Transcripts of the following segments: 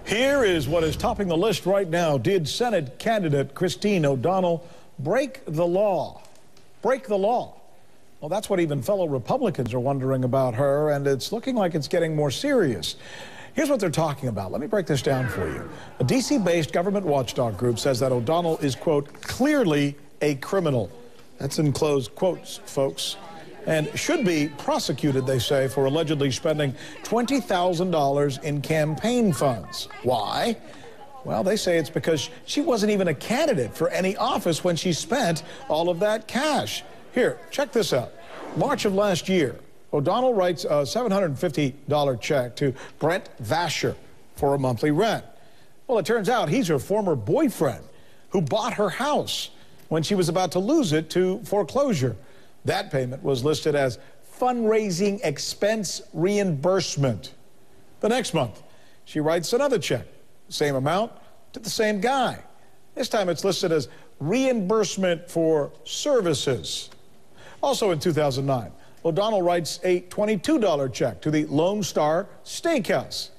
Here is what is topping the list right now. Did Senate candidate Christine O'Donnell break the law? Break the law? Well, that's what even fellow Republicans are wondering about her, and it's looking like it's getting more serious. Here's what they're talking about. Let me break this down for you. A D.C.-based government watchdog group says that O'Donnell is, quote, clearly a criminal. That's in closed quotes, folks. And should be prosecuted, they say, for allegedly spending $20,000 in campaign funds. Why? Well, they say it's because she wasn't even a candidate for any office when she spent all of that cash. Here, check this out. March of last year, O'Donnell writes a $750 check to Brent Vasher for a monthly rent. Well, it turns out he's her former boyfriend who bought her house when she was about to lose it to foreclosure. That payment was listed as fundraising expense reimbursement. The next month, she writes another check, same amount, to the same guy. This time it's listed as reimbursement for services. Also in 2009, O'Donnell writes a $22 check to the Lone Star Steakhouse.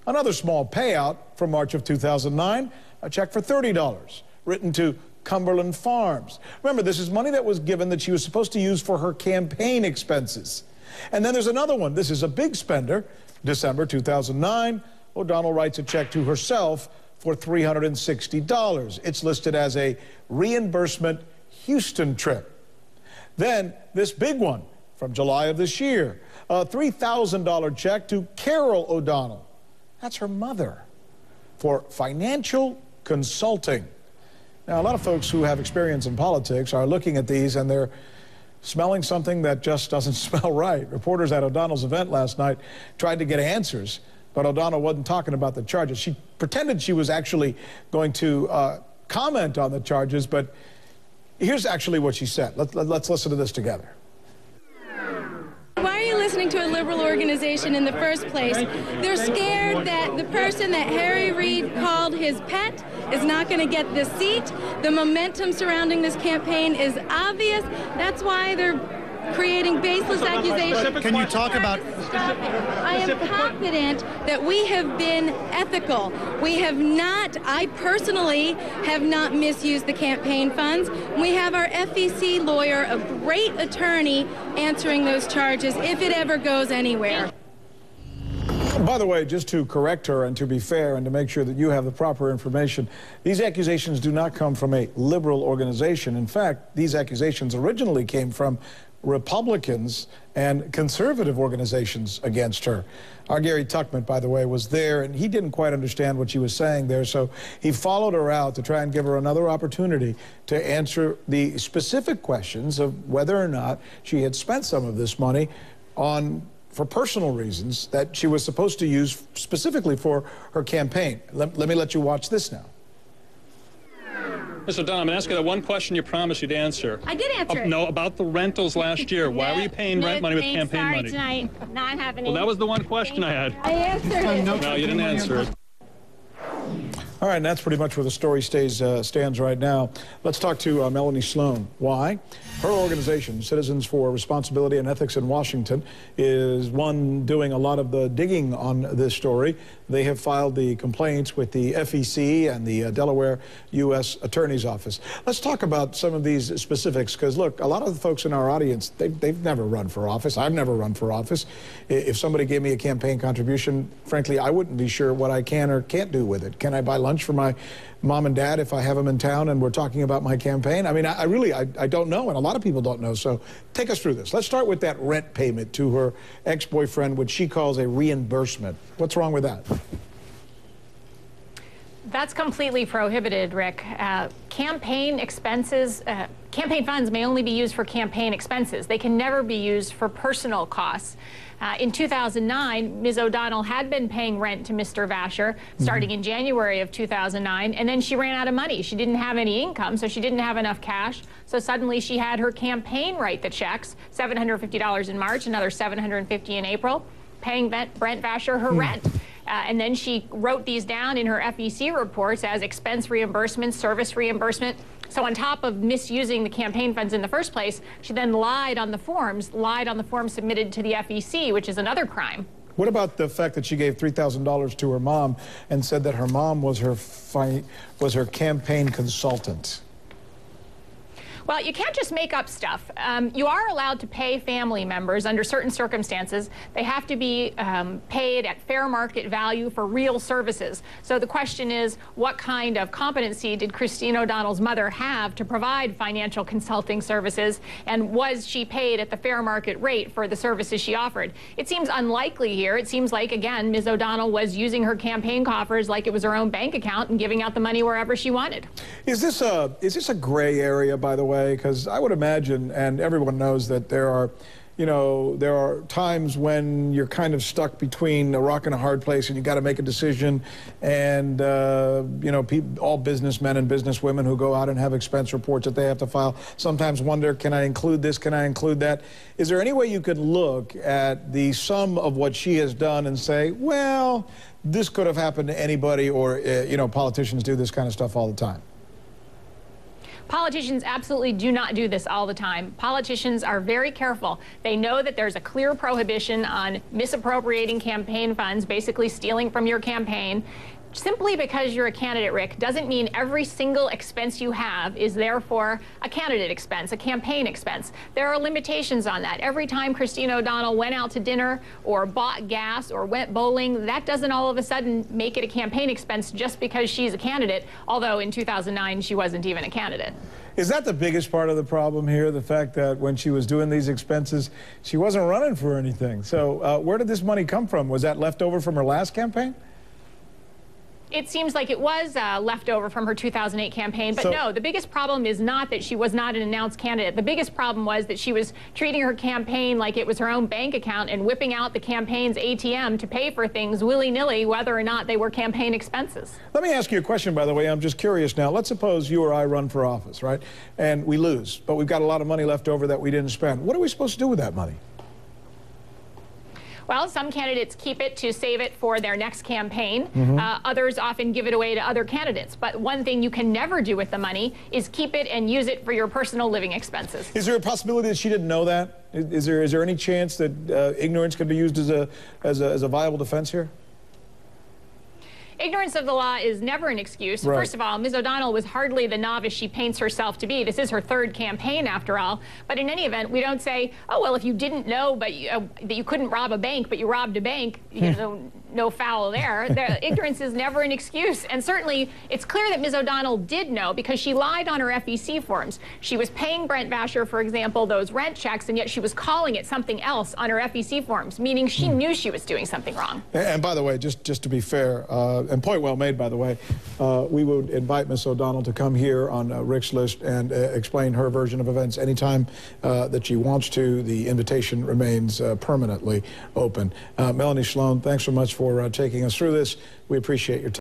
Another small payout from March of 2009, a check for $30, written to Cumberland Farms. Remember, this is money that was given that she was supposed to use for her campaign expenses. And then there's another one. This is a big spender. December 2009, O'Donnell writes a check to herself for $360. It's listed as a reimbursement Houston trip. Then this big one from July of this year, a $3,000 check to Carol O'Donnell. That's her mother, for financial consulting. Now, a lot of folks who have experience in politics are looking at these and they're smelling something that just doesn't smell right. Reporters at O'Donnell's event last night tried to get answers, but O'Donnell wasn't talking about the charges. She pretended she was actually going to comment on the charges, but here's actually what she said. Let's listen to this together. Why are you listening to a liberal organization in the first place? They're scared that the person that Harry Reid called his pet is not going to get the seat. The momentum surrounding this campaign is obvious. That's why they're creating baseless accusations. Can you talk about... I am confident that we have been ethical. We have not, I personally have not misused the campaign funds. We have our FEC lawyer, a great attorney, answering those charges if it ever goes anywhere. By the way, just to correct her and to be fair and to make sure that you have the proper information, these accusations do not come from a liberal organization. In fact, these accusations originally came from Republicans and conservative organizations against her. Our Gary Tuckman, by the way, was there, and he didn't quite understand what she was saying there, so he followed her out to try and give her another opportunity to answer the specific questions of whether or not she had spent some of this money for personal reasons that she was supposed to use specifically for her campaign. Let me let you watch this now. Mr. O'Donnell, I'm going to ask you that one question you promised you'd answer. I did answer it. No, about the rentals last year. Why were you paying rent money with campaign money? Tonight. Not happening. Well, that was the one question I had. I answered it. No, you didn't answer it. All right, and that's pretty much where the story stands right now. Let's talk to Melanie Sloan. Why? Her organization, Citizens for Responsibility and Ethics in Washington, is one doing a lot of the digging on this story. They have filed the complaints with the FEC and the Delaware U.S. Attorney's Office. Let's talk about some of these specifics, because look, a lot of the folks in our audience, they've never run for office. I've never run for office. If somebody gave me a campaign contribution, frankly, I wouldn't be sure what I can or can't do with it. Can I buy lunch for my mom and dad if I have them in town and we're talking about my campaign? I mean, I really don't know, and a lot of people don't know, so take us through this. Let's start with that rent payment to her ex-boyfriend, which she calls a reimbursement. What's wrong with that? That's completely prohibited, Rick. Campaign expenses, campaign funds may only be used for campaign expenses. They can never be used for personal costs. In 2009, Ms. O'Donnell had been paying rent to Mr. Vasher starting in January of 2009, and then she ran out of money. She didn't have any income, so she didn't have enough cash. So suddenly she had her campaign write the checks, $750 in March, another $750 in April, paying Brent Vasher her rent. And then she wrote these down in her FEC reports as expense reimbursement, service reimbursement. So on top of misusing the campaign funds in the first place, she then lied on the forms submitted to the FEC, which is another crime. What about the fact that she gave $3,000 to her mom and said that her mom was her campaign consultant? Well, you can't just make up stuff. You are allowed to pay family members under certain circumstances. They have to be paid at fair market value for real services. So the question is, what kind of competency did Christine O'Donnell's mother have to provide financial consulting services, and was she paid at the fair market rate for the services she offered? It seems unlikely here. It seems like, again, Ms. O'Donnell was using her campaign coffers like it was her own bank account and giving out the money wherever she wanted. Is this a gray area, by the way? Because I would imagine, and everyone knows, that there are times when you're kind of stuck between a rock and a hard place, and you got to make a decision. And all businessmen and businesswomen who go out and have expense reports that they have to file sometimes wonder, can I include this? Can I include that? Is there any way you could look at the sum of what she has done and say, well, this could have happened to anybody, or politicians do this kind of stuff all the time? Politicians absolutely do not do this all the time. Politicians are very careful. They know that there's a clear prohibition on misappropriating campaign funds, basically stealing from your campaign. Simply because you're a candidate, Rick, doesn't mean every single expense you have is therefore a candidate expense, a campaign expense. There are limitations on that. Every time Christine O'Donnell went out to dinner or bought gas or went bowling, that doesn't all of a sudden make it a campaign expense just because she's a candidate, although in 2009 she wasn't even a candidate. Is that the biggest part of the problem here, the fact that when she was doing these expenses, she wasn't running for anything? So where did this money come from? Was that left over from her last campaign? It seems like it was left over from her 2008 campaign, but no, the biggest problem is not that she was not an announced candidate. The biggest problem was that she was treating her campaign like it was her own bank account and whipping out the campaign's ATM to pay for things willy-nilly, whether or not they were campaign expenses. Let me ask you a question, by the way. I'm just curious now. Let's suppose you or I run for office, right? And we lose, but we've got a lot of money left over that we didn't spend. What are we supposed to do with that money? Well, some candidates keep it to save it for their next campaign. Others often give it away to other candidates. But one thing you can never do with the money is keep it and use it for your personal living expenses. Is there a possibility that she didn't know that? Is there any chance that ignorance could be used as a viable defense here? Ignorance of the law is never an excuse. Right. First of all, Ms. O'Donnell was hardly the novice she paints herself to be. This is her third campaign, after all. But in any event, we don't say, oh, well, if you didn't know but that you couldn't rob a bank, but you robbed a bank, no foul there. Ignorance is never an excuse. And certainly, it's clear that Ms. O'Donnell did know because she lied on her FEC forms. She was paying Brent Vasher, for example, those rent checks, and yet she was calling it something else on her FEC forms, meaning she knew she was doing something wrong. And by the way, just to be fair, and point well made, by the way, we would invite Ms. O'Donnell to come here on Rick's List and explain her version of events anytime that she wants to. The invitation remains permanently open. Melanie Sloan, thanks so much for taking us through this. We appreciate your time.